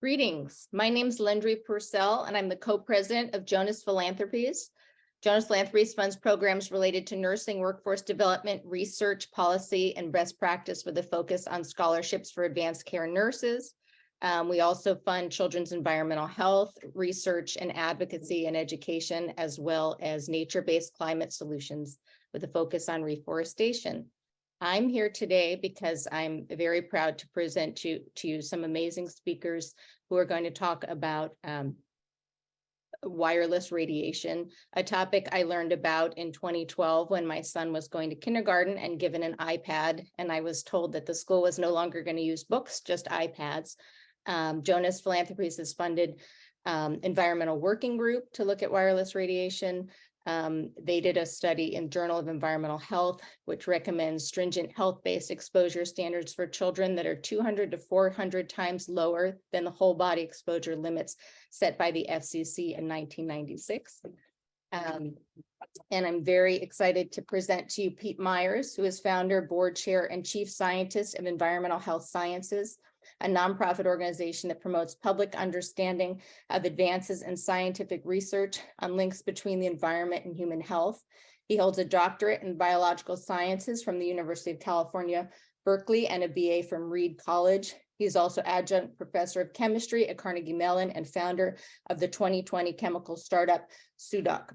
Greetings. My name is Lendry Purcell, and I'm the co-president of Jonas Philanthropies. Jonas Philanthropies funds programs related to nursing, workforce development, research, policy, and best practice with a focus on scholarships for advanced care nurses. We also fund children's environmental health, research and advocacy and education, as well as nature-based climate solutions with a focus on reforestation. I'm here today because I'm very proud to present to you some amazing speakers who are going to talk about wireless radiation, a topic I learned about in 2012 when my son was going to kindergarten and given an iPad, and I was told that the school was no longer going to use books, just iPads. Jonas Philanthropies has funded environmental working group to look at wireless radiation. They did a study in Journal of Environmental Health, which recommends stringent health-based exposure standards for children that are 200 to 400 times lower than the whole body exposure limits set by the FCC in 1996. And I'm very excited to present to you Pete Myers, who is founder, board chair, and chief scientist of Environmental Health Sciences, a nonprofit organization that promotes public understanding of advances in scientific research on links between the environment and human health. He holds a doctorate in biological sciences from the University of California, Berkeley, and a BA from Reed College. He's also adjunct professor of chemistry at Carnegie Mellon and founder of the 2020 chemical startup SUDOC.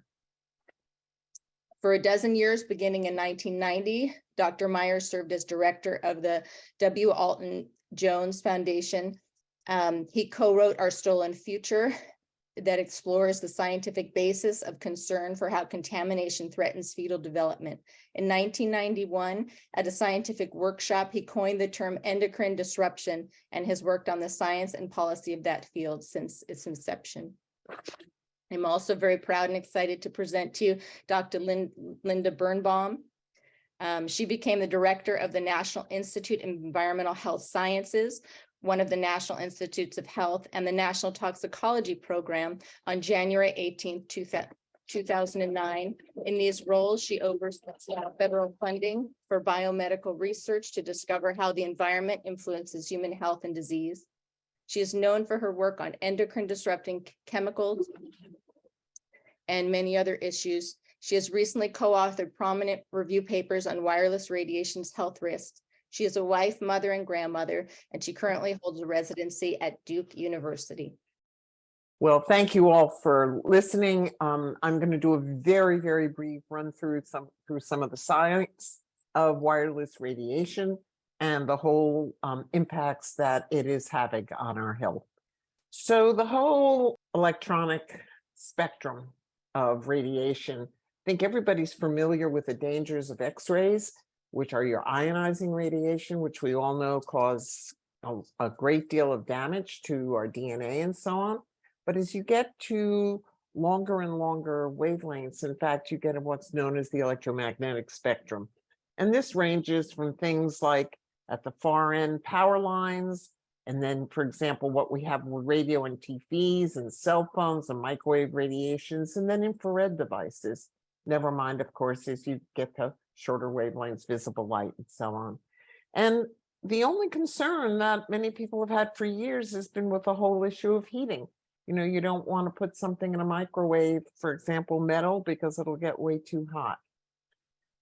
For a dozen years, beginning in 1990, Dr. Myers served as director of the W. Alton Jones Foundation. He co-wrote Our Stolen Future that explores the scientific basis of concern for how contamination threatens fetal development. In 1991, at a scientific workshop, he coined the term endocrine disruption and has worked on the science and policy of that field since its inception. I'm also very proud and excited to present to you Dr. Linda Birnbaum. She became the director of the National Institute of Environmental Health Sciences, one of the National Institutes of Health, and the National Toxicology Program on January 18, 2009. In these roles, she oversees federal funding for biomedical research to discover how the environment influences human health and disease. She is known for her work on endocrine disrupting chemicals and many other issues. She has recently co-authored prominent review papers on wireless radiation's health risks. She is a wife, mother, and grandmother, and she currently holds a residency at Duke University. Well, thank you all for listening. I'm going to do a very, very brief run through some of the science of wireless radiation and the whole impacts that it is having on our health. So the whole electronic spectrum of radiation, I think everybody's familiar with the dangers of X-rays, which are your ionizing radiation, which we all know cause a great deal of damage to our DNA and so on. But as you get to longer and longer wavelengths, in fact, you get what's known as the electromagnetic spectrum. And this ranges from things like at the far end, power lines, and then, for example, what we have with radio and TVs and cell phones and microwave radiations, and then infrared devices. Never mind, of course, as you get to shorter wavelengths, visible light, and so on. And the only concern that many people have had for years has been with the whole issue of heating. You know, you don't want to put something in a microwave, for example, metal, because it'll get way too hot.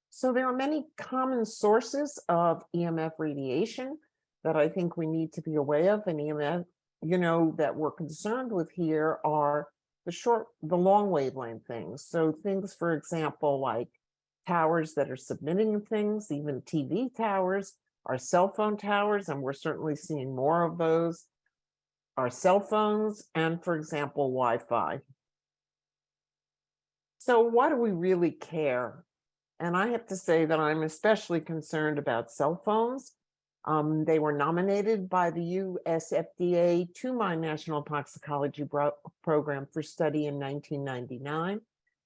So there are many common sources of EMF radiation that I think we need to be aware of. And EMF, that we're concerned with here are the long wavelength things. So things, for example, like towers that are submitting things, even TV towers, our cell phone towers, and we're certainly seeing more of those, our cell phones, and, for example, Wi-Fi. So why do we really care? And I have to say that I'm especially concerned about cell phones. They were nominated by the US FDA to my National Toxicology Program for study in 1999.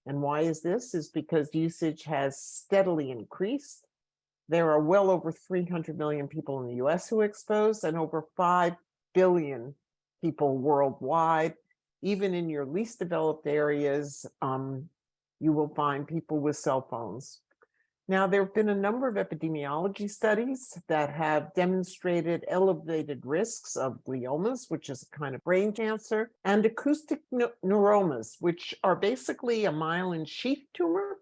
And why is this? Is because usage has steadily increased. There are well over 300 million people in the US who are exposed and over 5 billion people worldwide. Even in your least developed areas, you will find people with cell phones. Now, there have been a number of epidemiology studies that have demonstrated elevated risks of gliomas, which is a kind of brain cancer, and acoustic neuromas, which are basically a myelin sheath tumor.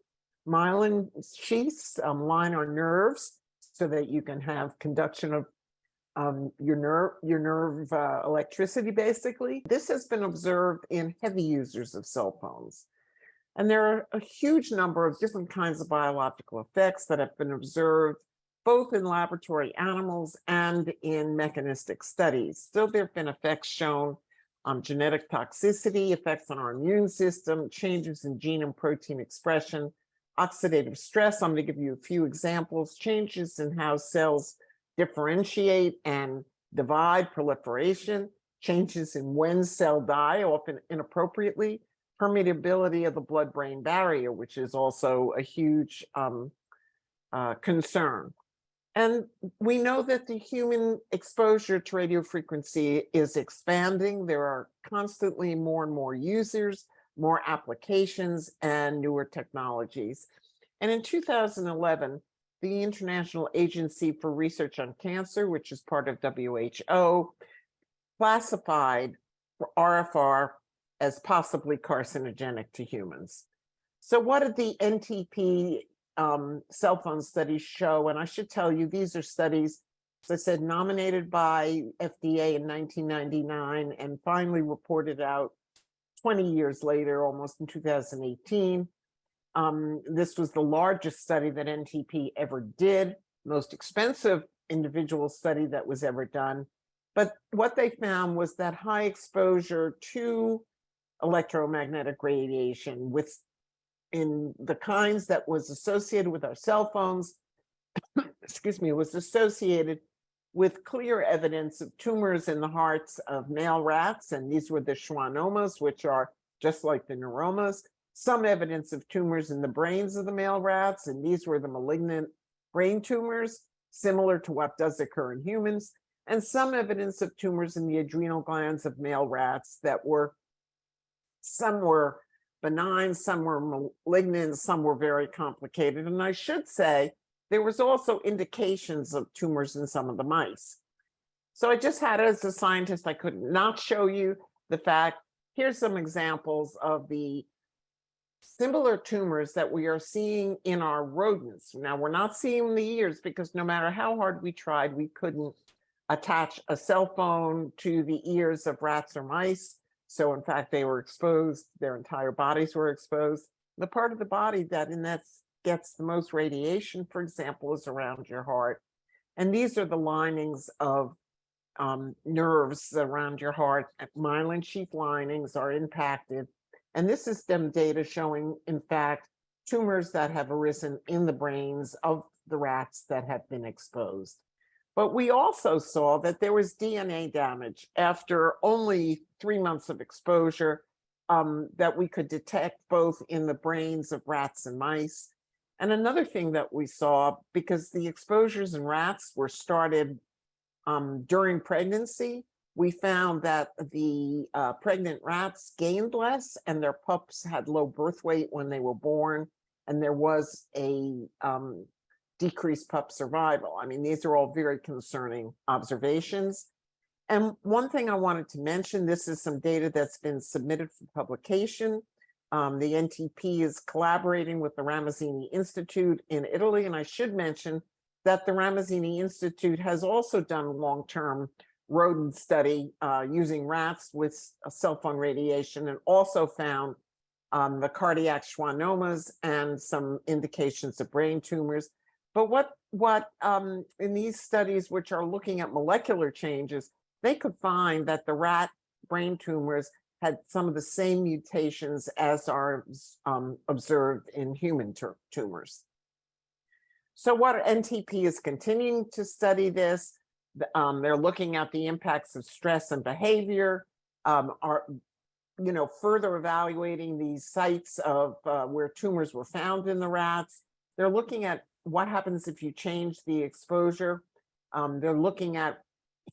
Myelin sheaths line our nerves so that you can have conduction of your nerve electricity, basically. This has been observed in heavy users of cell phones. And there are a huge number of different kinds of biological effects that have been observed both in laboratory animals and in mechanistic studies. So there have been effects shown on genetic toxicity, effects on our immune system, changes in gene and protein expression, oxidative stress. I'm going to give you a few examples, changes in how cells differentiate and divide, proliferation, changes in when cells die, often inappropriately, permeability of the blood-brain barrier, which is also a huge concern. And we know that the human exposure to radio frequency is expanding. There are constantly more and more users, more applications, and newer technologies. And in 2011, the International Agency for Research on Cancer, which is part of WHO, classified RFR as possibly carcinogenic to humans. So what did the NTP cell phone studies show? And I should tell you, these are studies, as I said, nominated by FDA in 1999 and finally reported out 20 years later, almost in 2018. This was the largest study that NTP ever did, most expensive individual study that was ever done. But what they found was that high exposure to electromagnetic radiation in the kinds that was associated with our cell phones, excuse me, was associated with clear evidence of tumors in the hearts of male rats. And these were the schwannomas, which are just like the neuromas. Some evidence of tumors in the brains of the male rats, and these were the malignant brain tumors, similar to what does occur in humans, and some evidence of tumors in the adrenal glands of male rats that were, some were benign, some were malignant, some were very complicated. And I should say, there was also indications of tumors in some of the mice. So I just had, as a scientist, I could not show you the fact. Here's some examples of the similar tumors that we are seeing in our rodents. Now, we're not seeing the ears because no matter how hard we tried, we couldn't attach a cell phone to the ears of rats or mice. So in fact, they were exposed, their entire bodies were exposed. The part of the body that gets the most radiation, for example, is around your heart. And these are the linings of nerves around your heart. Myelin sheath linings are impacted. And this is STEM data showing, in fact, tumors that have arisen in the brains of the rats that have been exposed. But we also saw that there was DNA damage after only 3 months of exposure that we could detect both in the brains of rats and mice. And another thing that we saw, because the exposures in rats were started during pregnancy, we found that the pregnant rats gained less and their pups had low birth weight when they were born. And there was a decreased pup survival. I mean, these are all very concerning observations. And one thing I wanted to mention, this is some data that's been submitted for publication. The NTP is collaborating with the Ramazzini Institute in Italy. And I should mention that the Ramazzini Institute has also done a long-term rodent study using rats with cell phone radiation and also found the cardiac schwannomas and some indications of brain tumors. But what in these studies, which are looking at molecular changes, they could find that the rat brain tumors had some of the same mutations as are observed in human tumors. So what NTP is continuing to study this. They're looking at the impacts of stress and behavior, further evaluating these sites of where tumors were found in the rats. They're looking at what happens if you change the exposure. They're looking at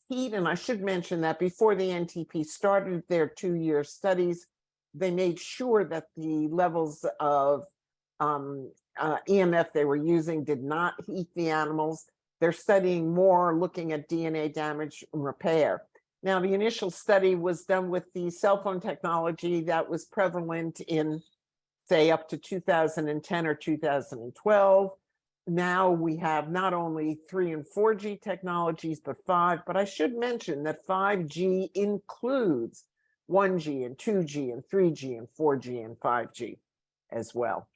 heat, and I should mention that before the NTP started their 2-year studies, they made sure that the levels of EMF they were using did not heat the animals. They're studying more, looking at DNA damage and repair. Now, the initial study was done with the cell phone technology that was prevalent in, say, up to 2010 or 2012. Now we have not only 3 and 4G technologies, but 5. But I should mention that 5G includes 1G and 2G and 3G and 4G and 5G as well.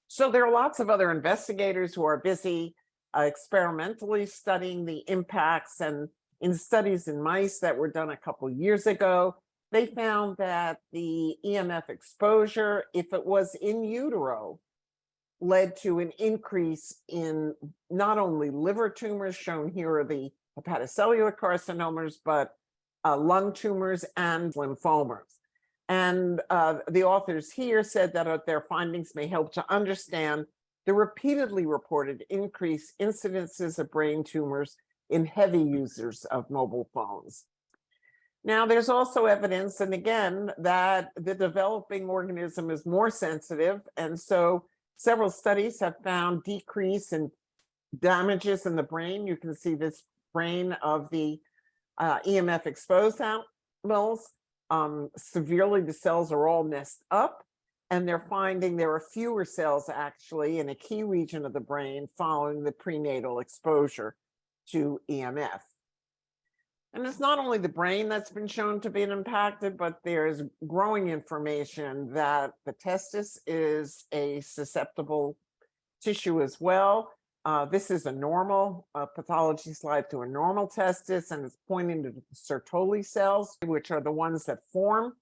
So there are lots of other investigators who are busy experimentally studying the impacts, and in studies in mice that were done a couple years ago, they found that the EMF exposure, if it was in utero, led to an increase in not only liver tumors, shown here are the hepatocellular carcinomas, but lung tumors and lymphomas. And the authors here said that their findings may help to understand the repeatedly reported increased incidences of brain tumors in heavy users of mobile phones. Now, there's also evidence, and again, that the developing organism is more sensitive. And so several studies have found decrease in damages in the brain. You can see this brain of the EMF exposed animals. Severely, the cells are all messed up, and they're finding there are fewer cells actually in a key region of the brain following the prenatal exposure to EMF. And it's not only the brain that's been shown to be impacted, but there's growing information that the testis is a susceptible tissue as well. This is a normal pathology slide to a normal testis, and it's pointing to the Sertoli cells, which are the ones that form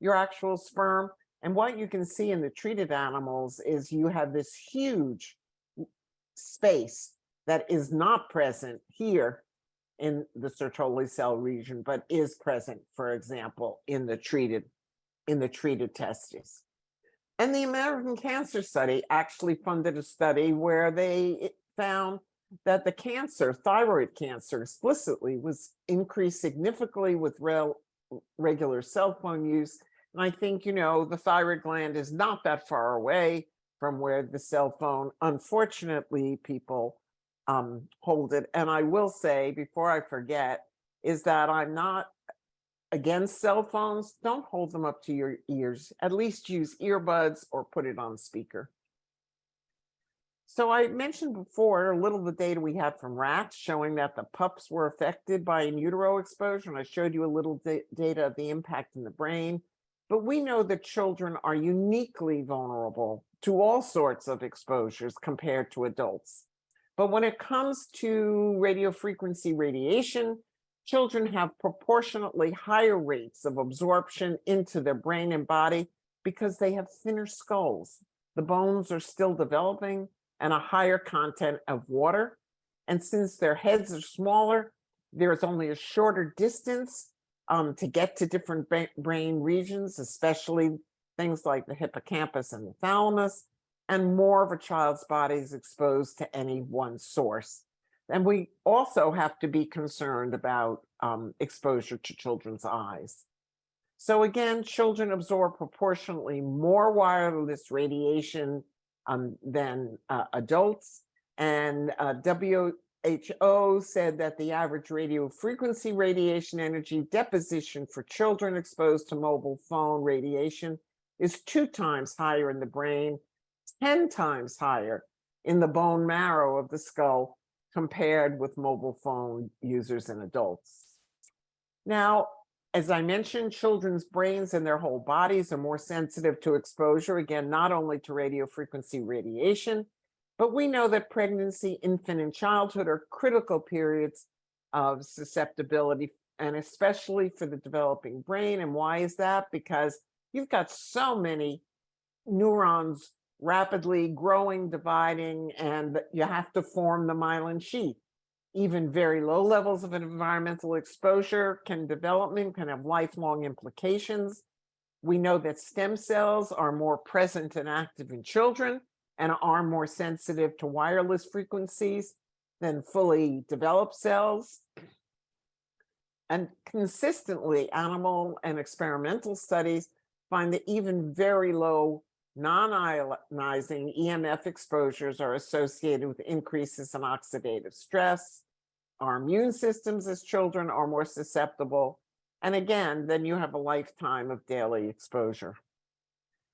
your actual sperm. And what you can see in the treated animals is you have this huge space that is not present here in the Sertoli cell region, but is present, for example, in the treated testes. And the American Cancer Study actually funded a study where they found that the cancer, thyroid cancer explicitly, was increased significantly with regular cell phone use. And I think, you know, the thyroid gland is not that far away from where the cell phone, unfortunately, people hold it. And I will say, before I forget, is that I'm not against cell phones. Don't hold them up to your ears. At least use earbuds or put it on speaker. So I mentioned before a little of the data we have from rats showing that the pups were affected by in utero exposure. And I showed you a little data of the impact in the brain. But we know that children are uniquely vulnerable to all sorts of exposures compared to adults. But when it comes to radiofrequency radiation, children have proportionately higher rates of absorption into their brain and body because they have thinner skulls. The bones are still developing and a higher content of water. And since their heads are smaller, there's only a shorter distance to get to different brain regions, especially things like the hippocampus and the thalamus, and more of a child's body is exposed to any one source. And we also have to be concerned about exposure to children's eyes. So again, children absorb proportionately more wireless radiation than adults. And WHO said that the average radio frequency radiation energy deposition for children exposed to mobile phone radiation is 2 times higher in the brain, 10 times higher in the bone marrow of the skull compared with mobile phone users and adults. Now, as I mentioned, children's brains and their whole bodies are more sensitive to exposure, again, not only to radiofrequency radiation, but we know that pregnancy, infant, and childhood are critical periods of susceptibility, and especially for the developing brain. And why is that? Because you've got so many neurons rapidly growing, dividing, and you have to form the myelin sheath. Even very low levels of environmental exposure can have lifelong implications. We know that stem cells are more present and active in children and are more sensitive to wireless frequencies than fully developed cells. And consistently, animal and experimental studies find that even very low Non-ionizing EMF exposures are associated with increases in oxidative stress. Our immune systems as children are more susceptible. And again, then you have a lifetime of daily exposure.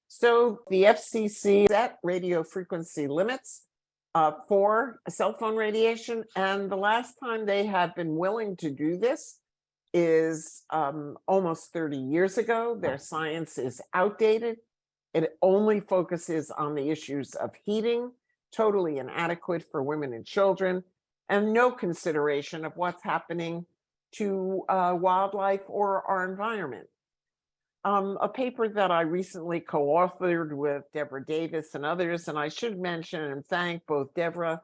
So the FCC set radio frequency limits for cell phone radiation. And the last time they have been willing to do this is almost 30 years ago. Their science is outdated. It only focuses on the issues of heating, totally inadequate for women and children, and no consideration of what's happening to wildlife or our environment. A paper that I recently co-authored with Deborah Davis and others, and I should mention and thank both Deborah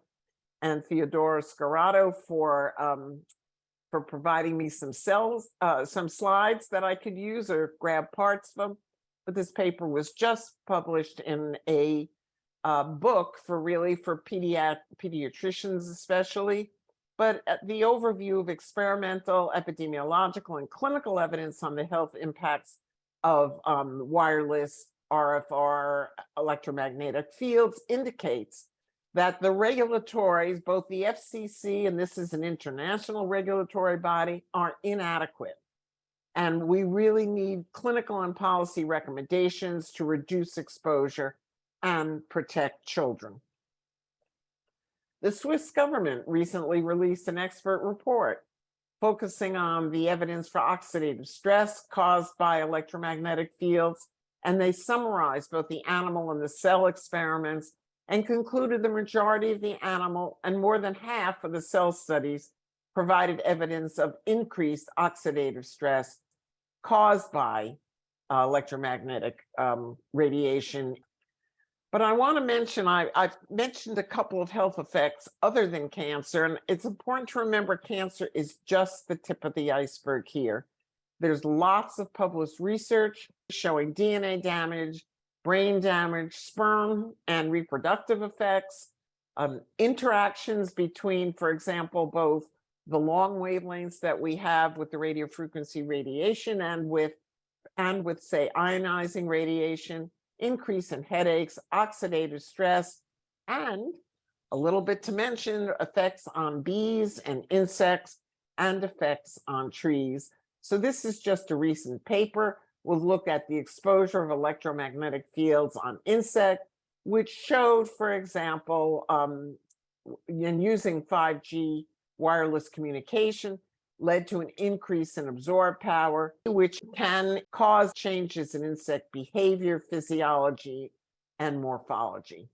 and Theodora Scarato for providing me some slides that I could use or grab parts from. But this paper was just published in a book for pediatricians especially. But the overview of experimental, epidemiological, and clinical evidence on the health impacts of wireless RFR electromagnetic fields indicates that the regulatories, both the FCC, and this is an international regulatory body, are inadequate. And we really need clinical and policy recommendations to reduce exposure and protect children. The Swiss government recently released an expert report focusing on the evidence for oxidative stress caused by electromagnetic fields, and they summarized both the animal and the cell experiments and concluded the majority of the animal and more than half of the cell studies provided evidence of increased oxidative stress caused by electromagnetic radiation. But I want to mention, I've mentioned a couple of health effects other than cancer, and it's important to remember cancer is just the tip of the iceberg here. There's lots of published research showing DNA damage, brain damage, sperm and reproductive effects, interactions between, for example, both the long wavelengths that we have with the radio frequency radiation and with, say, ionizing radiation, increase in headaches, oxidative stress, and a little bit to mention effects on bees and insects and effects on trees. So this is just a recent paper. We'll look at the exposure of electromagnetic fields on insects, which showed, for example, in using 5G wireless communication, led to an increase in absorb power, which can cause changes in insect behavior, physiology, and morphology.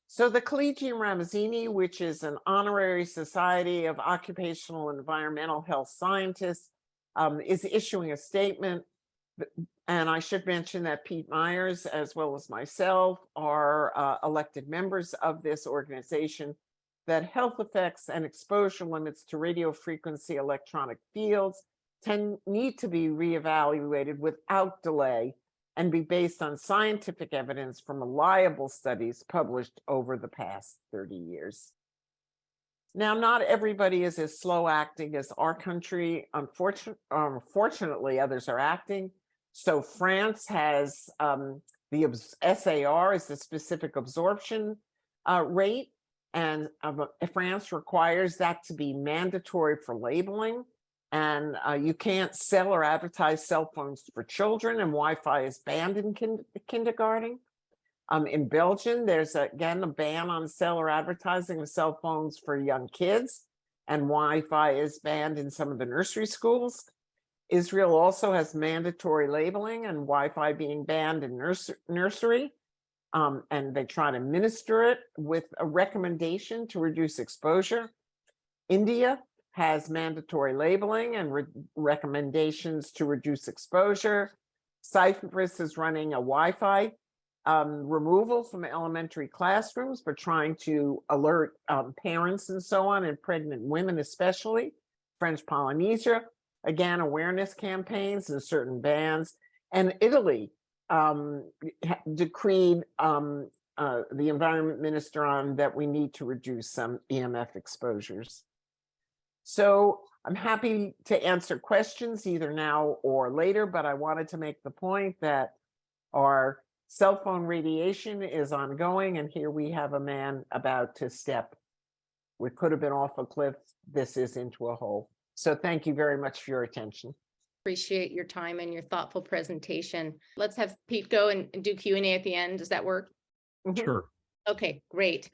So the Collegium Ramazzini, which is an honorary society of occupational and environmental health scientists, is issuing a statement. And I should mention that Pete Myers, as well as myself, are elected members of this organization, that health effects and exposure limits to radio frequency electronic fields need to be reevaluated without delay and be based on scientific evidence from reliable studies published over the past 30 years. Now, not everybody is as slow acting as our country. Unfortunately, others are acting. So France has the SAR is the specific absorption rate. And France requires that to be mandatory for labeling. And you can't sell or advertise cell phones for children, and Wi-Fi is banned in kindergarten. In Belgium, there's again a ban on sell or advertising of cell phones for young kids, and Wi-Fi is banned in some of the nursery schools. Israel also has mandatory labeling and Wi-Fi being banned in nursery. And they try to minister it with a recommendation to reduce exposure. India has mandatory labeling and recommendations to reduce exposure. Cyprus is running a Wi-Fi removal from elementary classrooms, but trying to alert parents and so on, and pregnant women especially. French Polynesia, again, awareness campaigns and certain bans. And Italy decreed the environment minister on that we need to reduce some EMF exposures. So I'm happy to answer questions either now or later, but I wanted to make the point that our Cell phone radiation is ongoing, and here we have a man about to step. We could have been off a cliff. This is into a hole. So thank you very much for your attention. Appreciate your time and your thoughtful presentation. Let's have Pete go and do Q&A at the end. Does that work? Mhm. Sure. Okay, great.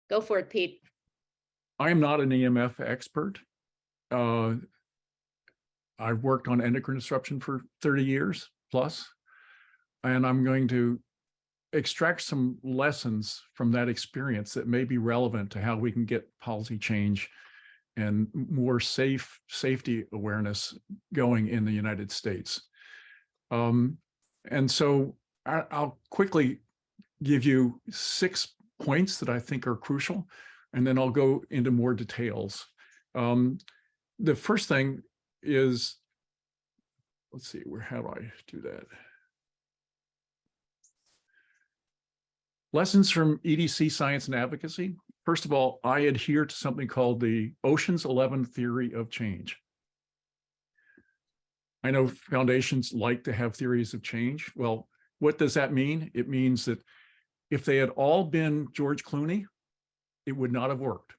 Go for it, Pete. I am not an EMF expert. I've worked on endocrine disruption for 30 years plus, and I'm going to extract some lessons from that experience that may be relevant to how we can get policy change and more safety awareness going in the United States. And so I'll quickly give you 6 points that I think are crucial, and then I'll go into more details. The first thing is, let's see, how do I do that? Lessons from EDC science and advocacy. First of all, I adhere to something called the Ocean's 11 theory of change. I know foundations like to have theories of change. Well, what does that mean? It means that if they had all been George Clooney, it would not have worked.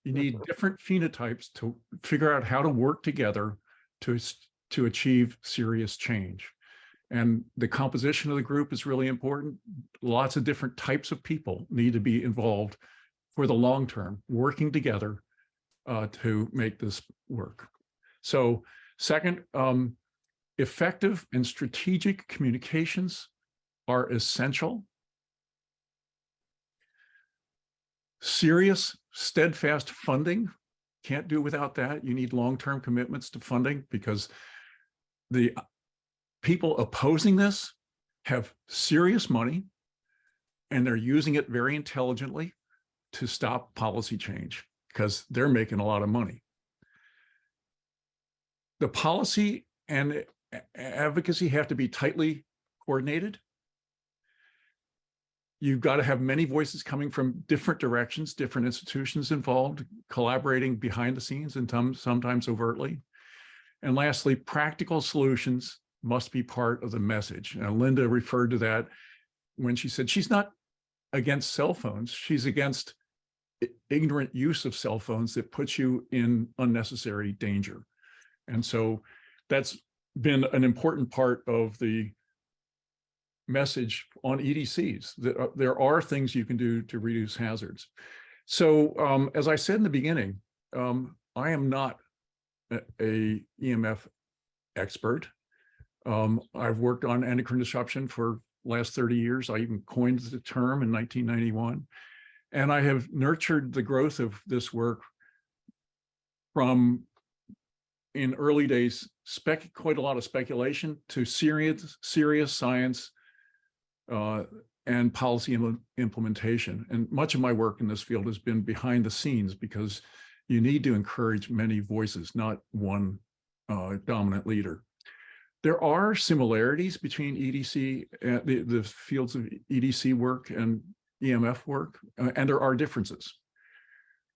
You need different phenotypes to figure out how to work together to achieve serious change. And the composition of the group is really important. Lots of different types of people need to be involved for the long term, working together to make this work. So second, effective and strategic communications are essential. Serious, steadfast funding, can't do without that. You need long-term commitments to funding, because the people opposing this have serious money and they're using it very intelligently to stop policy change because they're making a lot of money. The policy and advocacy have to be tightly coordinated. You've got to have many voices coming from different directions, different institutions involved, collaborating behind the scenes and sometimes overtly. And lastly, practical solutions must be part of the message. Now, Linda referred to that when she said she's not against cell phones. She's against ignorant use of cell phones that puts you in unnecessary danger. And so that's been an important part of the message on EDCs, that there are things you can do to reduce hazards. So as I said in the beginning, I am not a EMF expert. I've worked on endocrine disruption for the last 30 years. I even coined the term in 1991. And I have nurtured the growth of this work from, in early days, quite a lot of speculation to serious science and policy implementation. And much of my work in this field has been behind the scenes, because you need to encourage many voices, not one dominant leader. There are similarities between EDC, the fields of EDC work and EMF work, and there are differences.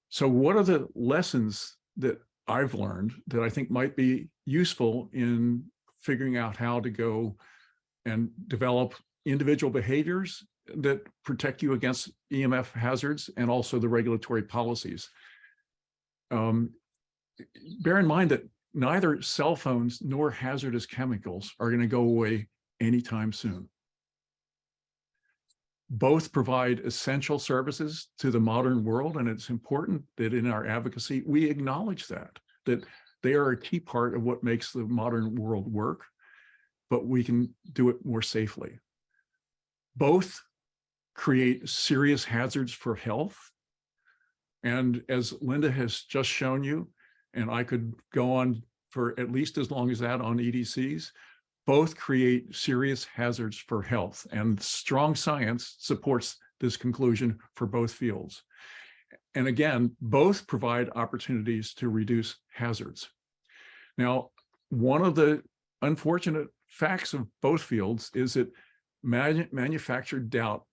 So what are the lessons that I've learned that I think might be useful in figuring out how to go and develop individual behaviors that protect you against EMF hazards, and also the regulatory policies? Bear in mind that neither cell phones nor hazardous chemicals are going to go away anytime soon. Both provide essential services to the modern world, and it's important that in our advocacy, we acknowledge that they are a key part of what makes the modern world work, but we can do it more safely. Both create serious hazards for health. And as Linda has just shown you, and I could go on for at least as long as that on EDCs, both create serious hazards for health, and strong science supports this conclusion for both fields. And again, both provide opportunities to reduce hazards. Now, one of the unfortunate facts of both fields is that manufactured doubt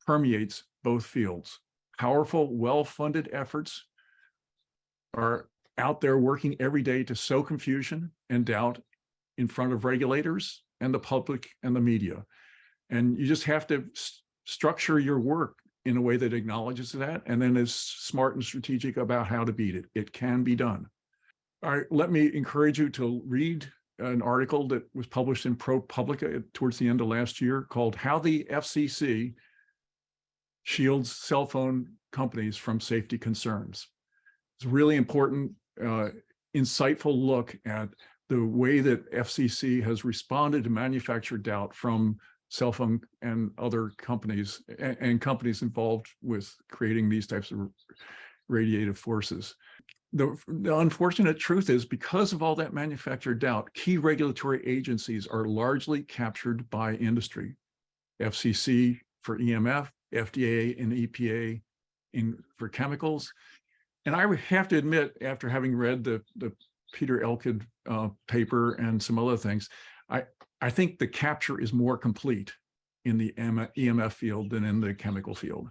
permeates both fields. Powerful, well-funded efforts are out there working every day to sow confusion and doubt in front of regulators and the public and the media. And you just have to structure your work in a way that acknowledges that, and then is smart and strategic about how to beat it. It can be done. All right, let me encourage you to read an article that was published in ProPublica towards the end of last year called "How the FCC Shields Cell Phone Companies from Safety Concerns." It's a really important, insightful look at the way that FCC has responded to manufacturer doubt from cell phone and other companies and companies involved with creating these types of radiative forces. The unfortunate truth is, because of all that manufacturer doubt, key regulatory agencies are largely captured by industry. FCC for EMF, FDA and EPA for chemicals. And I would have to admit, after having read the Peter Elkid paper and some other things, I think the capture is more complete in the EMF field than in the chemical field.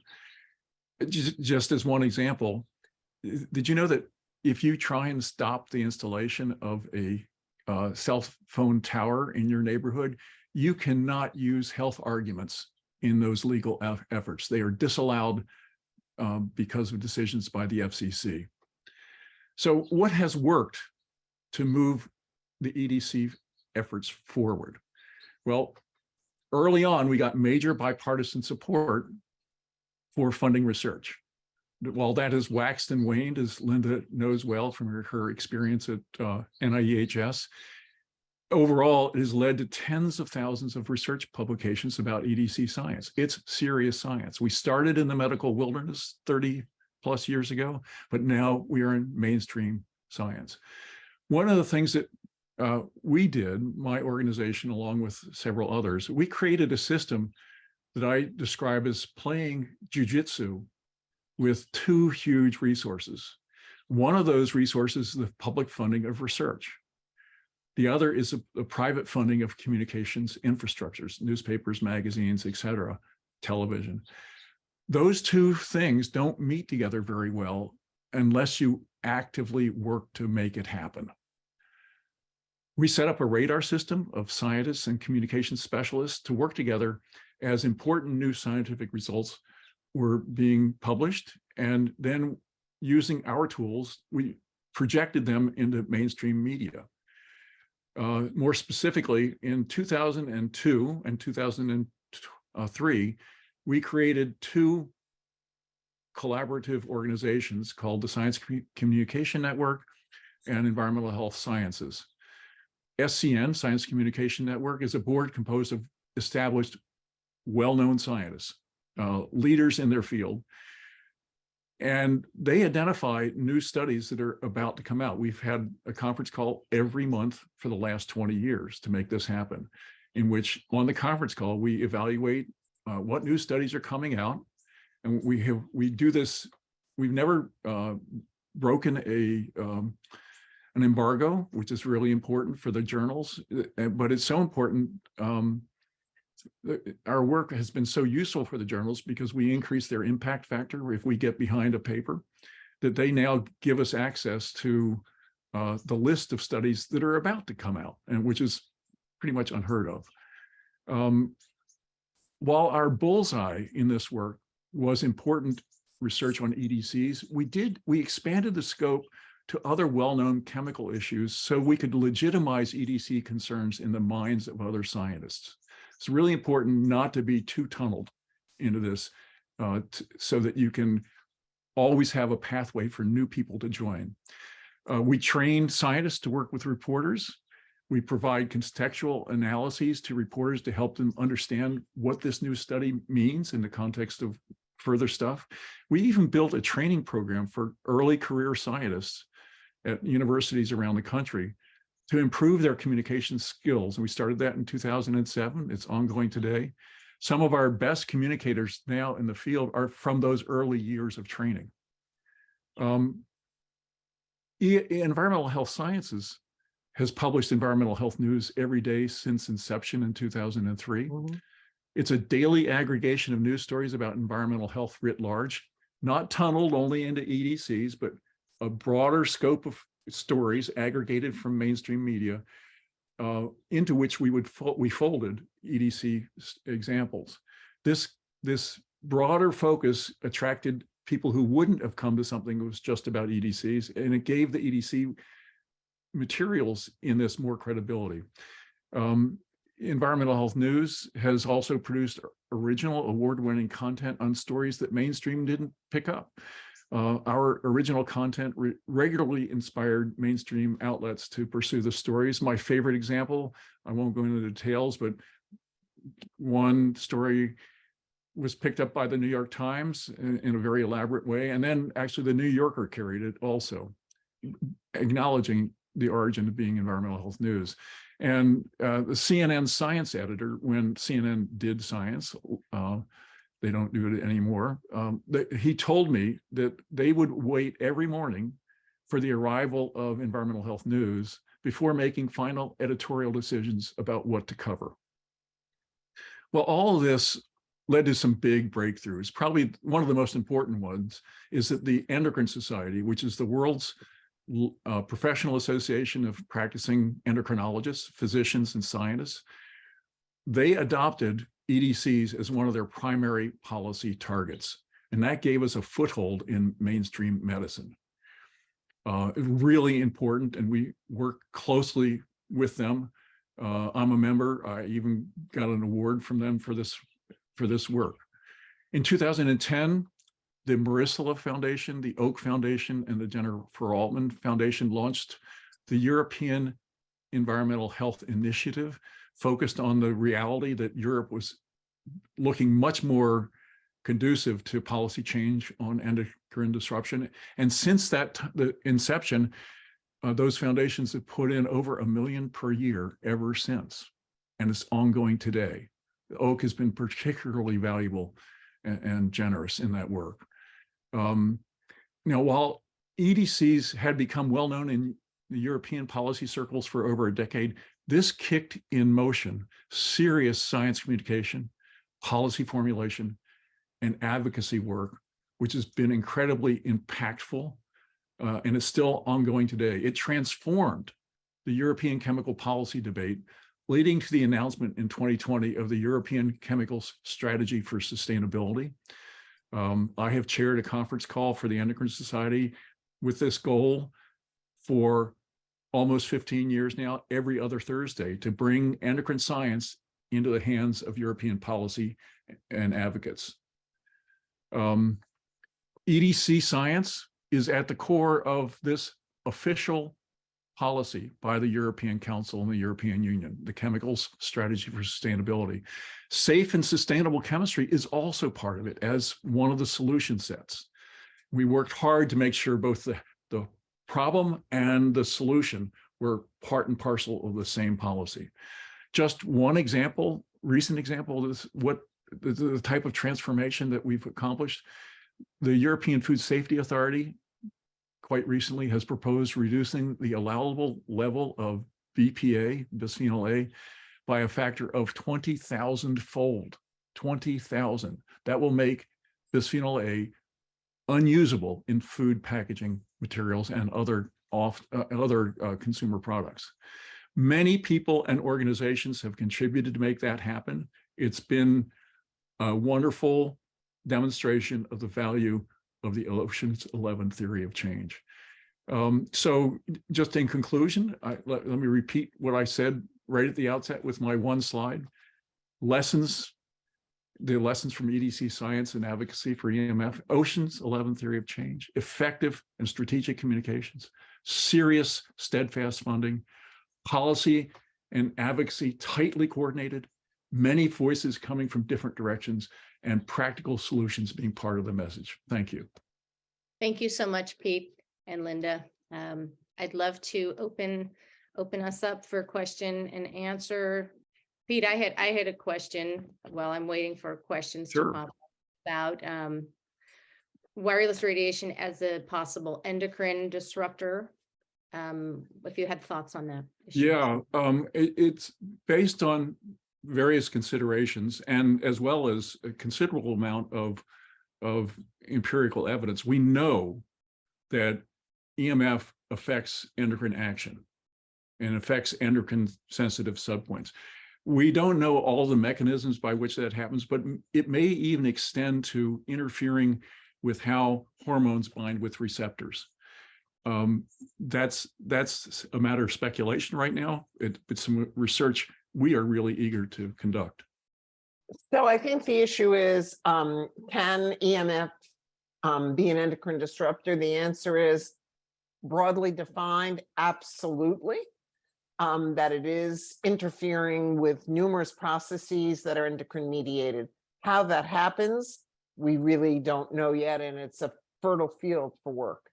Just as one example, did you know that if you try and stop the installation of a cell phone tower in your neighborhood, you cannot use health arguments in those legal efforts? They are disallowed because of decisions by the FCC. So what has worked to move the EDC efforts forward? Well, early on, we got major bipartisan support for funding research. While that has waxed and waned, as Linda knows well from her experience at NIEHS, overall, it has led to tens of thousands of research publications about EDC science. It's serious science. We started in the medical wilderness 30 plus years ago, but now we are in mainstream science. One of the things that we did, my organization, along with several others, we created a system that I describe as playing jujitsu with two huge resources. One of those resources is the public funding of research. The other is a private funding of communications infrastructures, newspapers, magazines, et cetera, television. Those two things don't meet together very well unless you actively work to make it happen. We set up a radar system of scientists and communications specialists to work together as important new scientific results were being published, and then using our tools, we projected them into mainstream media. More specifically, in 2002 and 2003, we created two collaborative organizations called the Science Communication Network and Environmental Health Sciences. SCN, Science Communication Network, is a board composed of established, well-known scientists, leaders in their field, and they identify new studies that are about to come out. We've had a conference call every month for the last 20 years to make this happen, in which on the conference call, we evaluate what new studies are coming out. And we do this, we've never broken an embargo, which is really important for the journals, but it's so important. Our work has been so useful for the journals because we increase their impact factor if we get behind a paper, that they now give us access to the list of studies that are about to come out, and which is pretty much unheard of. While our bullseye in this work was important research on EDCs, we expanded the scope to other well-known chemical issues so we could legitimize EDC concerns in the minds of other scientists. It's really important not to be too tunneled into this so that you can always have a pathway for new people to join. We train scientists to work with reporters. We provide contextual analyses to reporters to help them understand what this new study means in the context of further stuff. We even built a training program for early career scientists at universities around the country to improve their communication skills. And we started that in 2007. It's ongoing today. Some of our best communicators now in the field are from those early years of training. Environmental Health Sciences has published environmental health news every day since inception in 2003. Mm-hmm. It's a daily aggregation of news stories about environmental health writ large, not tunneled only into EDCs, but a broader scope of stories aggregated from mainstream media into which we folded EDC examples. This broader focus attracted people who wouldn't have come to something that was just about EDCs, and it gave the EDC materials in this more credibility. Environmental Health News has also produced original award-winning content on stories that mainstream didn't pick up. Our original content regularly inspired mainstream outlets to pursue the stories. My favorite example, I won't go into the details, but one story was picked up by the New York Times in a very elaborate way. And then actually the New Yorker carried it also, acknowledging the origin of being environmental health news. And the CNN science editor, when CNN did science, they don't do it anymore. He told me that they would wait every morning for the arrival of environmental health news before making final editorial decisions about what to cover. Well, all of this led to some big breakthroughs. Probably one of the most important ones is that the Endocrine Society, which is the world's professional association of practicing endocrinologists, physicians, and scientists, they adopted EDCs as one of their primary policy targets. And that gave us a foothold in mainstream medicine. Really important, and we work closely with them. I'm a member. I even got an award from them for this work. In 2010, the Marisela Foundation, the Oak Foundation, and the Jennifer Altman Foundation launched the European Environmental Health Initiative, focused on the reality that Europe was looking much more conducive to policy change on endocrine disruption. And since the inception, those foundations have put in over $1 million per year ever since, and it's ongoing today. The Oak has been particularly valuable and generous in that work. Now, while EDCs had become well known in the European policy circles for over a decade, this kicked in motion serious science communication, policy formulation, and advocacy work, which has been incredibly impactful, and is still ongoing today. It transformed the European chemical policy debate, leading to the announcement in 2020 of the European Chemicals Strategy for Sustainability. I have chaired a conference call for the Endocrine Society with this goal for almost 15 years now, every other Thursday, to bring endocrine science into the hands of European policy and advocates. EDC science is at the core of this official policy by the European Council and the European Union, the Chemicals Strategy for Sustainability. Safe and sustainable chemistry is also part of it as one of the solution sets. We worked hard to make sure both the problem and the solution were part and parcel of the same policy. Just one example, recent example, is what the type of transformation that we've accomplished. The European Food Safety Authority quite recently has proposed reducing the allowable level of BPA, bisphenol A, by a factor of 20,000-fold, 20,000. That will make bisphenol A unusable in food packaging materials and other consumer products. Many people and organizations have contributed to make that happen. It's been a wonderful demonstration of the value of the Ocean's 11 theory of change. So just in conclusion, let me repeat what I said right at the outset with my one slide. The lessons from EDC science and advocacy for EMF: Ocean's 11 theory of change, effective and strategic communications, serious, steadfast funding, policy and advocacy tightly coordinated, many voices coming from different directions, and practical solutions being part of the message. Thank you. Thank you so much, Pete and Linda. I'd love to open us up for question and answer. Pete, I had a question while I'm waiting for questions to pop up about wireless radiation as a possible endocrine disruptor. If you had thoughts on that issue. Yeah, it's based on various considerations, and as well as a considerable amount of empirical evidence. We know that EMF affects endocrine action, and affects endocrine sensitive subpoints. We don't know all the mechanisms by which that happens, but it may even extend to interfering with how hormones bind with receptors. That's a matter of speculation right now. It's some research we are really eager to conduct. So I think the issue is, can EMF be an endocrine disruptor? The answer is broadly defined, absolutely. That it is interfering with numerous processes that are endocrine mediated. How that happens, we really don't know yet, and it's a fertile field for work.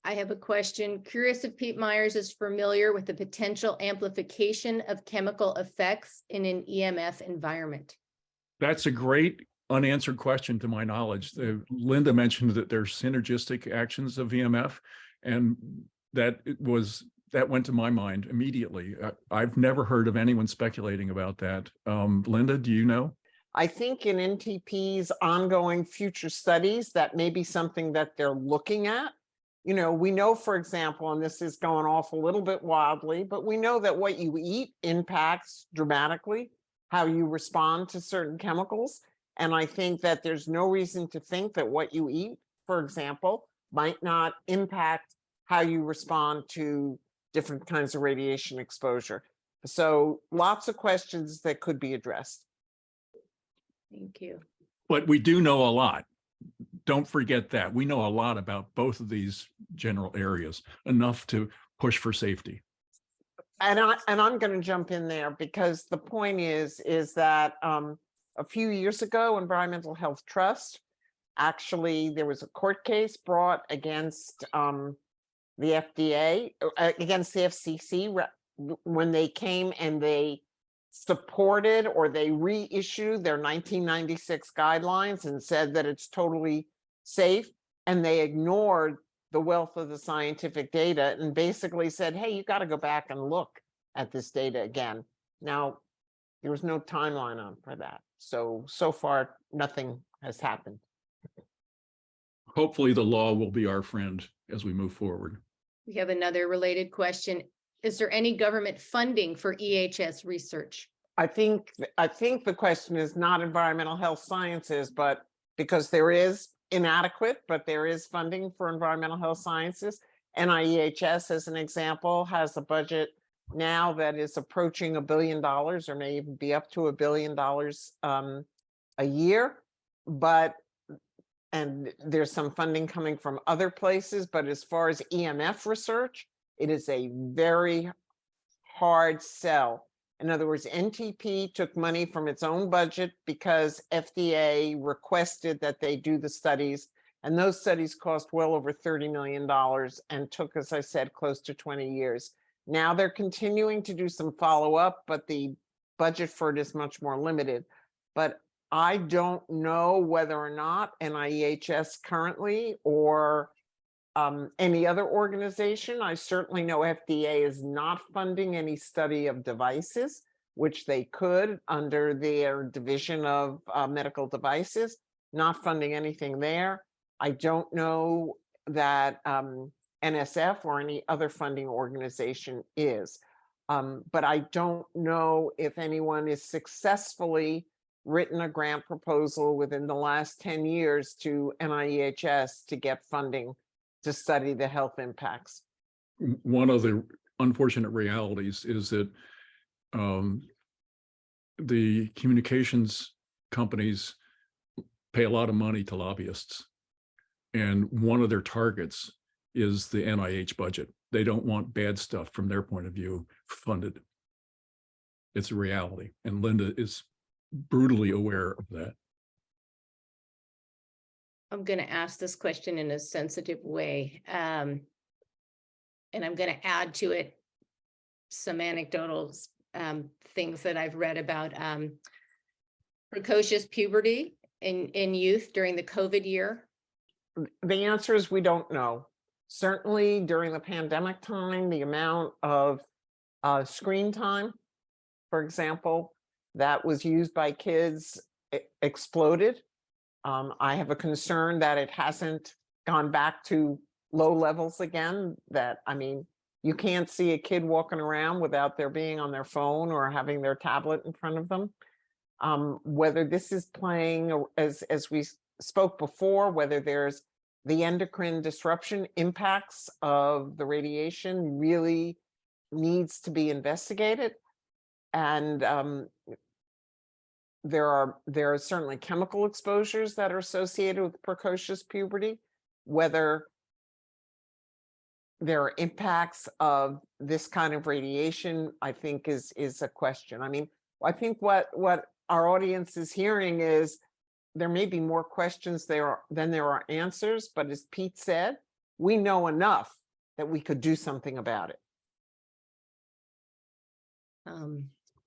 I have a question. Curious if Pete Myers is familiar with the potential amplification of chemical effects in an EMF environment. That's a great unanswered question to my knowledge. Linda mentioned that there's synergistic actions of EMF, and that went to my mind immediately. I've never heard of anyone speculating about that. Linda, do you know? I think in NTP's ongoing future studies, that may be something that they're looking at. You know, we know, for example, and this is going off a little bit wildly, but we know that what you eat impacts dramatically how you respond to certain chemicals. And I think that there's no reason to think that what you eat, for example, might not impact how you respond to different kinds of radiation exposure. So lots of questions that could be addressed. Thank you. But we do know a lot. Don't forget that. We know a lot about both of these general areas, enough to push for safety. And I'm going to jump in there because the point is that a few years ago, Environmental Health Trust, actually, there was a court case brought against the FDA, against the FCC, when they came and they supported or they reissued their 1996 guidelines and said that it's totally safe. And they ignored the wealth of the scientific data and basically said, hey, you got to go back and look at this data again. Now, there was no timeline on for that. So far, nothing has happened. Hopefully the law will be our friend as we move forward. We have another related question. Is there any government funding for EHS research? I think the question is not environmental health sciences, but because there is inadequate, but there is funding for environmental health sciences. NIEHS, as an example, has a budget now that is approaching $1 billion, or may even be up to $1 billion a year. And there's some funding coming from other places, but as far as EMF research, it is a very hard sell. In other words, NTP took money from its own budget because FDA requested that they do the studies, and those studies cost well over $30 million and took, as I said, close to 20 years. Now they're continuing to do some follow-up, but the budget for it is much more limited. But I don't know whether or not NIEHS currently or any other organization. I certainly know FDA is not funding any study of devices, which they could under their division of medical devices, not funding anything there. I don't know that NSF or any other funding organization is. But I don't know if anyone is successfully written a grant proposal within the last 10 years to NIEHS to get funding to study the health impacts. One of the unfortunate realities is that the communications companies pay a lot of money to lobbyists. And one of their targets is the NIH budget. They don't want bad stuff from their point of view funded. It's a reality. And Linda is brutally aware of that. I'm going to ask this question in a sensitive way. And I'm going to add to it some anecdotal things that I've read about precocious puberty in youth during the COVID year. The answer is we don't know. Certainly during the pandemic time, the amount of screen time, for example, that was used by kids exploded. I have a concern that it hasn't gone back to low levels again. That, I mean, You can't see a kid walking around without their being on their phone or having their tablet in front of them. Whether this is playing, as we spoke before, whether there's the endocrine disruption impacts of the radiation really needs to be investigated. And there are certainly chemical exposures that are associated with precocious puberty. Whether there are impacts of this kind of radiation, I think is a question. I mean, I think what our audience is hearing is there may be more questions than there are answers, but as Pete said, we know enough that we could do something about it.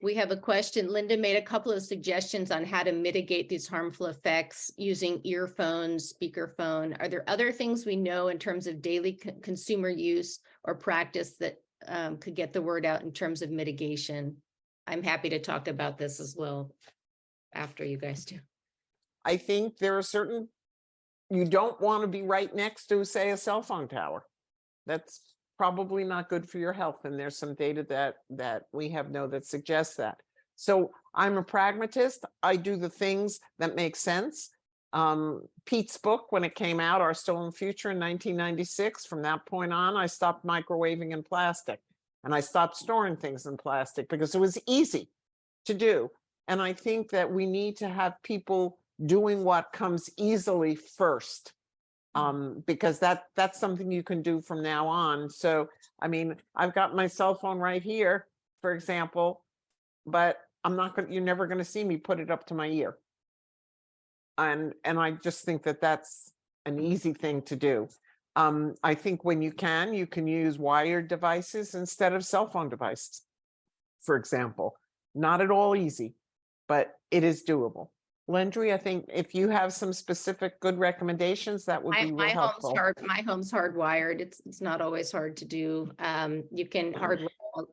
We have a question. Linda made a couple of suggestions on how to mitigate these harmful effects using earphones, speakerphone. Are there other things we know in terms of daily consumer use or practice that could get the word out in terms of mitigation? I'm happy to talk about this as well after you guys do. I think there are certain, you don't want to be right next to, say, a cell phone tower. That's probably not good for your health. And there's some data that we have that suggests that. So I'm a pragmatist. I do the things that make sense. Pete's book, when it came out, Our Stolen Future in 1996, from that point on, I stopped microwaving in plastic and I stopped storing things in plastic because it was easy to do. And I think that we need to have people doing what comes easily first. Because that's something you can do from now on. So, I mean, I've got my cell phone right here, for example, but you're never going to see me put it up to my ear. And I just think that that's an easy thing to do. I think when you can use wired devices instead of cell phone devices, for example. Not at all easy, but it is doable. Landry, I think if you have some specific good recommendations, that would be real helpful. My home's hardwired. It's not always hard to do. You can hardwire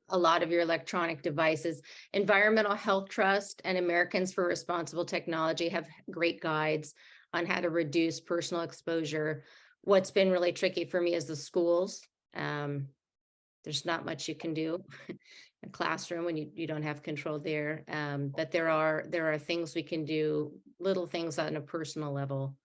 a lot of your electronic devices. Environmental Health Trust and Americans for Responsible Technology have great guides on how to reduce personal exposure. What's been really tricky for me is the schools. There's not much you can do. A classroom when you don't have control there, but there are things we can do, little things on a personal level,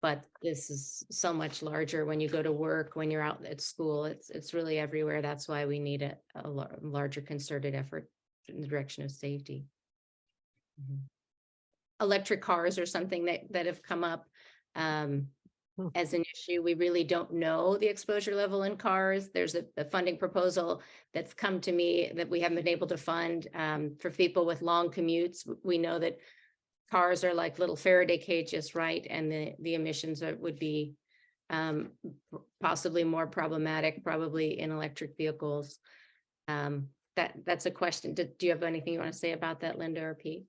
but this is so much larger when you go to work, when you're out at school. It's really everywhere. That's why we need a larger concerted effort in the direction of safety. Electric cars are something that have come up as an issue. We really don't know the exposure level in cars. There's a funding proposal that's come to me that we haven't been able to fund for people with long commutes. We know that cars are like little Faraday cages, right? And the emissions would be possibly more problematic, probably in electric vehicles. That's a question. Do you have anything you want to say about that, Linda or Pete?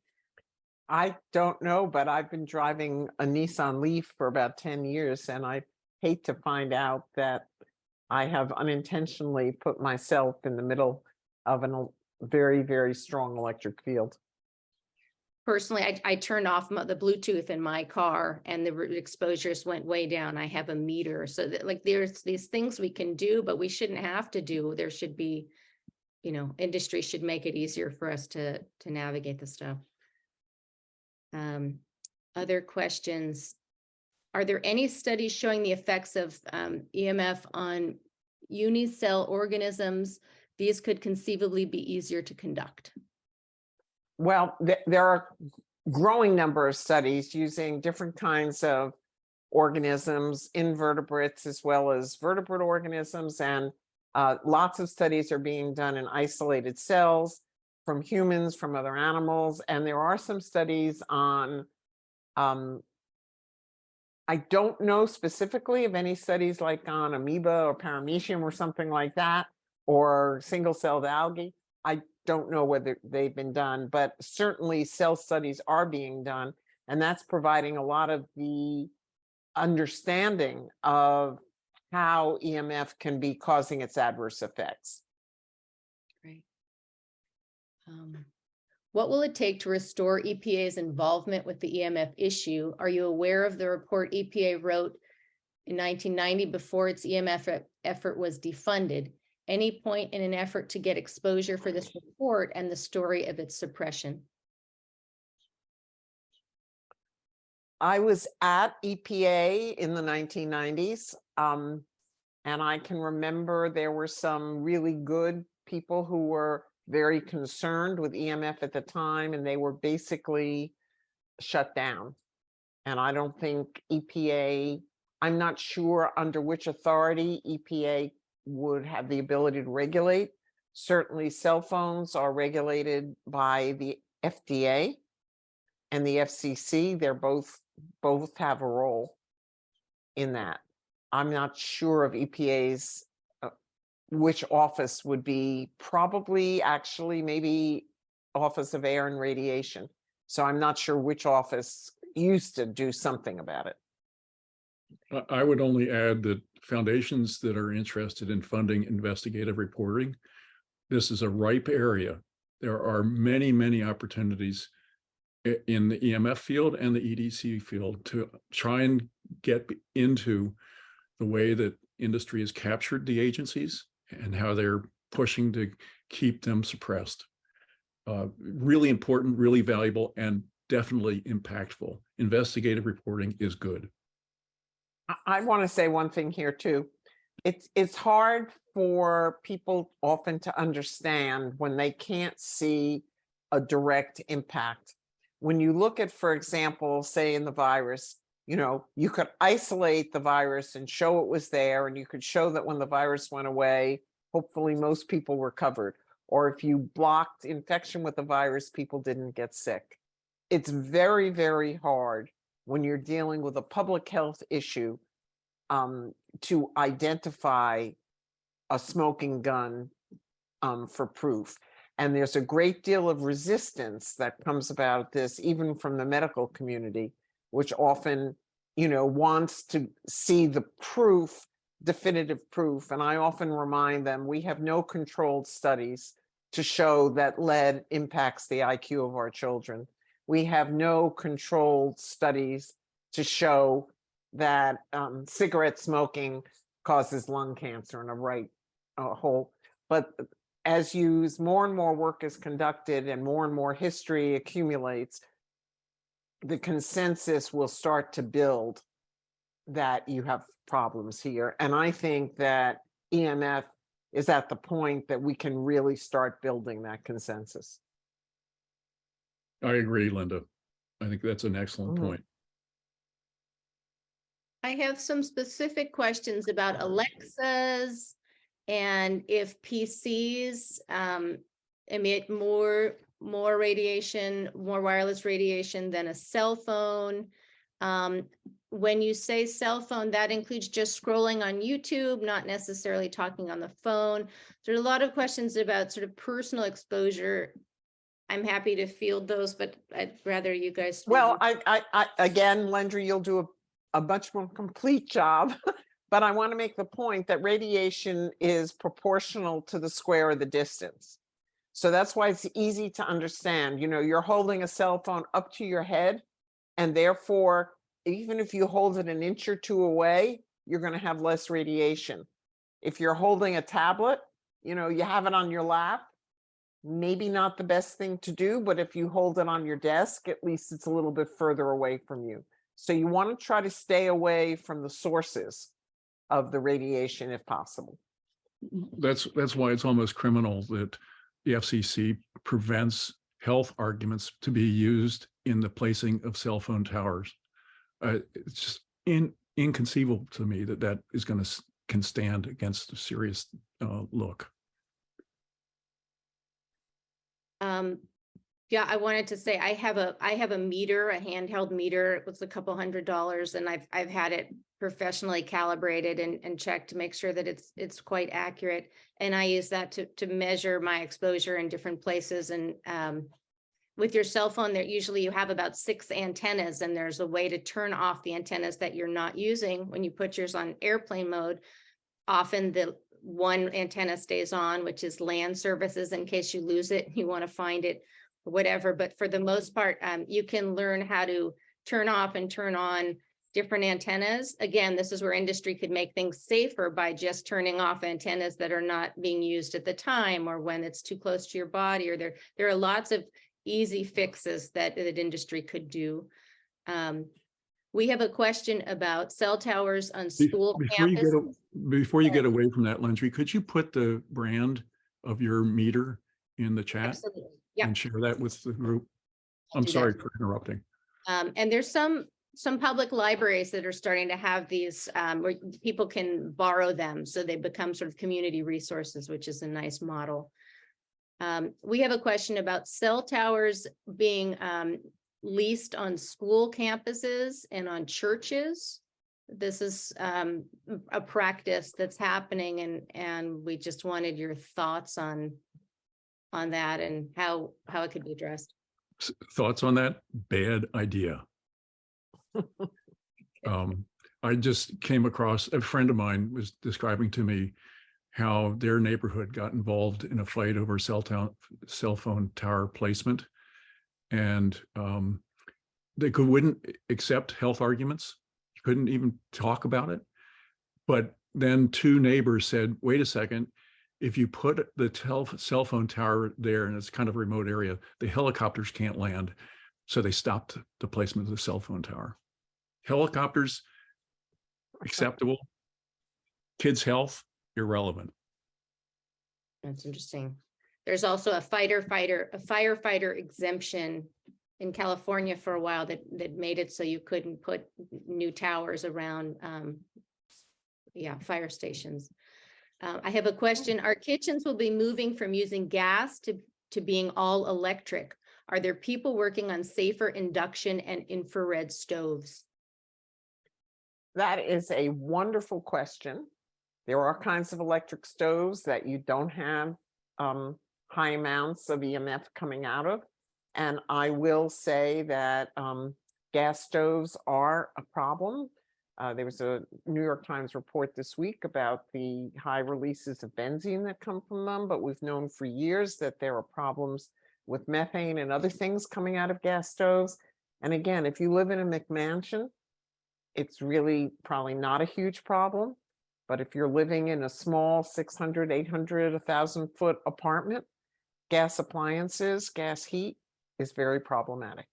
I don't know, but I've been driving a Nissan Leaf for about 10 years, and I hate to find out that I have unintentionally put myself in the middle of a very, very strong electric field. Personally, I turned off the Bluetooth in my car and the exposures went way down. I have a meter. So that, like, there's these things we can do, but we shouldn't have to do. There should be, industry should make it easier for us to navigate the stuff. Other questions? Are there any studies showing the effects of EMF on unicell organisms? These could conceivably be easier to conduct. Well, there are a growing number of studies using different kinds of organisms, invertebrates as well as vertebrate organisms, and lots of studies are being done in isolated cells from humans, from other animals, and there are some studies on, I don't know specifically of any studies like on amoeba or paramecium or something like that, or single-celled algae. I don't know whether they've been done, but certainly cell studies are being done, and that's providing a lot of the understanding of how EMF can be causing its adverse effects. Great. What will it take to restore EPA's involvement with the EMF issue? Are you aware of the report EPA wrote in 1990 before its EMF effort was defunded? Any point in an effort to get exposure for this report and the story of its suppression? I was at EPA in the 1990s. And I can remember there were some really good people who were very concerned with EMF at the time, and they were basically shut down. And I don't think EPA, I'm not sure under which authority EPA would have the ability to regulate. Certainly cell phones are regulated by the FDA and the FCC. They're both have a role in that. I'm not sure of EPA's, which office would be, probably actually maybe Office of Air and Radiation. So I'm not sure which office used to do something about it. I would only add that foundations that are interested in funding investigative reporting, this is a ripe area. There are many, many opportunities in the EMF field and the EDC field to try and get into the way that industry has captured the agencies and how they're pushing to keep them suppressed. Really important, really valuable, and definitely impactful. Investigative reporting is good. I want to say one thing here too. It's hard for people often to understand when they can't see a direct impact. When you look at, for example, say in the virus, you know, you could isolate the virus and show it was there, and you could show that when the virus went away, hopefully most people were covered. Or if you blocked infection with the virus, people didn't get sick. It's very, very hard when you're dealing with a public health issue to identify a smoking gun for proof. And there's a great deal of resistance that comes about this, even from the medical community, which often, you know, wants to see the proof, definitive proof. And I often remind them, we have no controlled studies to show that lead impacts the IQ of our children. We have no controlled studies to show that cigarette smoking causes lung cancer in a whole. But as more and more work is conducted and more history accumulates, the consensus will start to build that you have problems here. And I think that EMF is at the point that we can really start building that consensus. I agree, Linda. I think that's an excellent point. I have some specific questions about Alexas and if PCs emit more radiation, more wireless radiation than a cell phone. When you say cell phone, that includes just scrolling on YouTube, not necessarily talking on the phone. There's a lot of questions about sort of personal exposure. I'm happy to field those, but I'd rather you guys. Well, I again, Lendry, you'll do a much more complete job, but I want to make the point that radiation is proportional to the square of the distance. So that's why it's easy to understand. You know, you're holding a cell phone up to your head, and therefore, even if you hold it an inch or two away, you're going to have less radiation. If you're holding a tablet, you know, you have it on your lap, maybe not the best thing to do, but if you hold it on your desk, at least it's a little bit further away from you. So you want to try to stay away from the sources of the radiation if possible. That's why it's almost criminal that the FCC prevents health arguments to be used in the placing of cell phone towers. It's just inconceivable to me that that is going to can stand against a serious look. Yeah, I wanted to say I have a meter, a handheld meter. It was a couple $100s, and I've had it professionally calibrated and checked to make sure that it's quite accurate. And I use that to measure my exposure in different places. And with your cell phone, there usually you have about 6 antennas, and there's a way to turn off the antennas that you're not using. When you put yours on airplane mode, often the one antenna stays on, which is land services, in case you lose it, you want to find it, or whatever. But for the most part, you can learn how to turn off and turn on different antennas. Again, this is where industry could make things safer by just turning off antennas that are not being used at the time, or when it's too close to your body, or there are lots of easy fixes that industry could do. We have a question about cell towers on school campuses. Before you get away from that, Lindsay, could you put the brand of your meter in the chat? Absolutely. Yeah. And share that with the group? I'll I'm do sorry that. for interrupting. And there's some public libraries that are starting to have these where people can borrow them, so they become sort of community resources, which is a nice model. We have a question about cell towers being leased on school campuses and on churches. This is a practice that's happening, and we just wanted your thoughts on that and how it could be addressed. Thoughts on that? Bad idea. I just came across, a friend of mine was describing to me how their neighborhood got involved in a fight over cell phone tower placement. And they wouldn't accept health arguments, couldn't even talk about it. But then two neighbors said, wait a second, if you put the cell phone tower there and it's kind of a remote area, the helicopters can't land. So they stopped the placement of the cell phone tower. Helicopters, acceptable. Kids' health, irrelevant. That's interesting. There's also a firefighter exemption in California for a while that made it so you couldn't put new towers around fire stations. I have a question. Our kitchens will be moving from using gas to being all electric. Are there people working on safer induction and infrared stoves? That is a wonderful question. There are kinds of electric stoves that you don't have high amounts of EMF coming out of. And I will say that gas stoves are a problem. There was a New York Times report this week about the high releases of benzene that come from them, but we've known for years that there are problems with methane and other things coming out of gas stoves. And again, if you live in a McMansion, it's really probably not a huge problem. But if you're living in a small 600, 800, 1,000 foot apartment, gas appliances, gas heat is very problematic.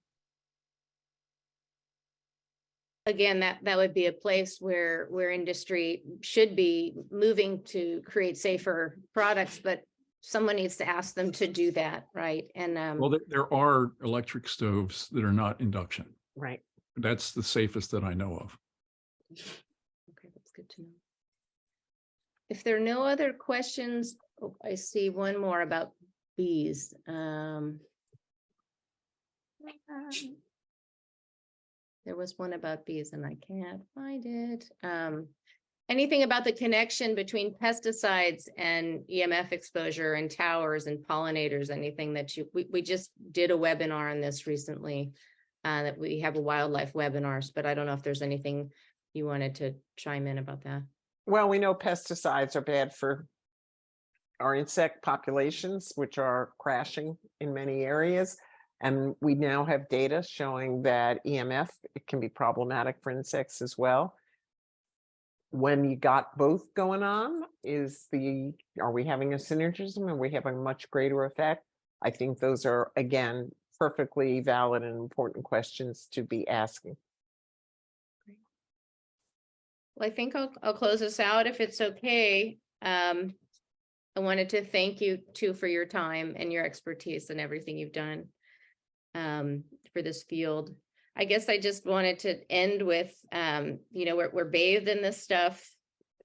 Again, that would be a place where industry should be moving to create safer products, but someone needs to ask them to do that, right? And well, there are electric stoves that are not induction. Right. That's the safest that I know of. Okay, that's good to know. If there are no other questions, oh, I see one more about bees. There was one about bees and I can't find it. Anything about the connection between pesticides and EMF exposure and towers and pollinators? Anything that we just did a webinar on this recently, that we have a wildlife webinars, but I don't know if there's anything you wanted to chime in about that. Well, we know pesticides are bad for our insect populations, which are crashing in many areas. And we now have data showing that EMF, it can be problematic for insects as well. When you got both going on, are we having a synergism? Are we having a much greater effect? I think those are, again, perfectly valid and important questions to be asking. Well, I think I'll close this out if it's okay. I wanted to thank you too for your time and your expertise and everything you've done for this field. I guess I just wanted to end with, we're bathed in this stuff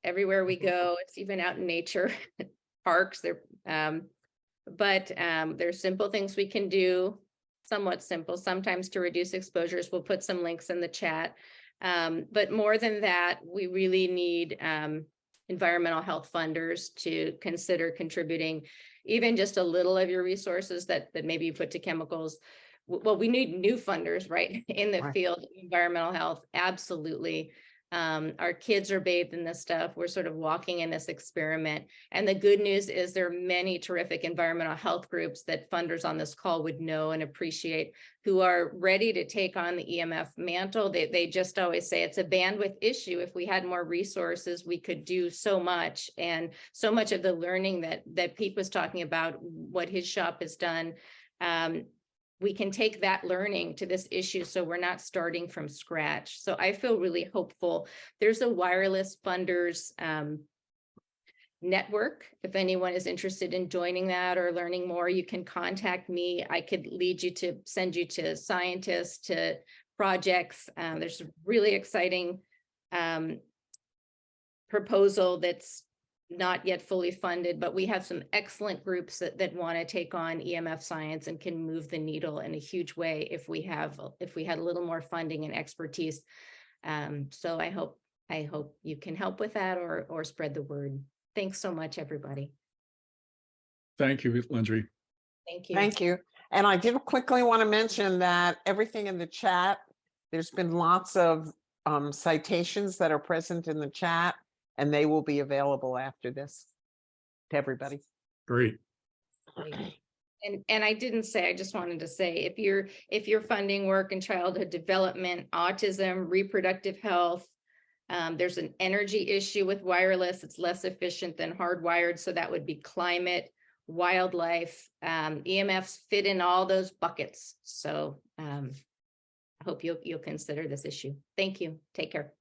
everywhere we go. It's even out in nature, parks. But there's simple things we can do, somewhat simple, sometimes to reduce exposures. We'll put some links in the chat. But more than that, we really need environmental health funders to consider contributing even just a little of your resources that maybe you put to chemicals. Well, we need new funders, right, in the field of environmental health. Absolutely. Our kids are bathed in this stuff. We're sort of walking in this experiment. And the good news is there are many terrific environmental health groups that funders on this call would know and appreciate, who are ready to take on the EMF mantle. They just always say it's a bandwidth issue. If we had more resources, we could do so much. And so much of the learning that Pete was talking about, what his shop has done, we can take that learning to this issue, so we're not starting from scratch. So I feel really hopeful. There's a wireless funders network. If anyone is interested in joining that or learning more, you can contact me. I could send you to scientists, to projects. There's a really exciting proposal that's not yet fully funded, but we have some excellent groups that want to take on EMF science and can move the needle in a huge way if we had a little more funding and expertise. So I hope you can help with that or spread the word. Thanks so much, everybody. Thank you, Lindsay. Thank you. Thank you. And I did quickly want to mention that everything in the chat, there's been lots of citations that are present in the chat, and they will be available after this to everybody. Great. And I didn't say, I just wanted to say, if you're funding work in childhood development, autism, reproductive health, there's an energy issue with wireless. It's less efficient than hardwired. So that would be climate, wildlife, EMFs fit in all those buckets. So I hope you'll consider this issue. Thank you. Take care.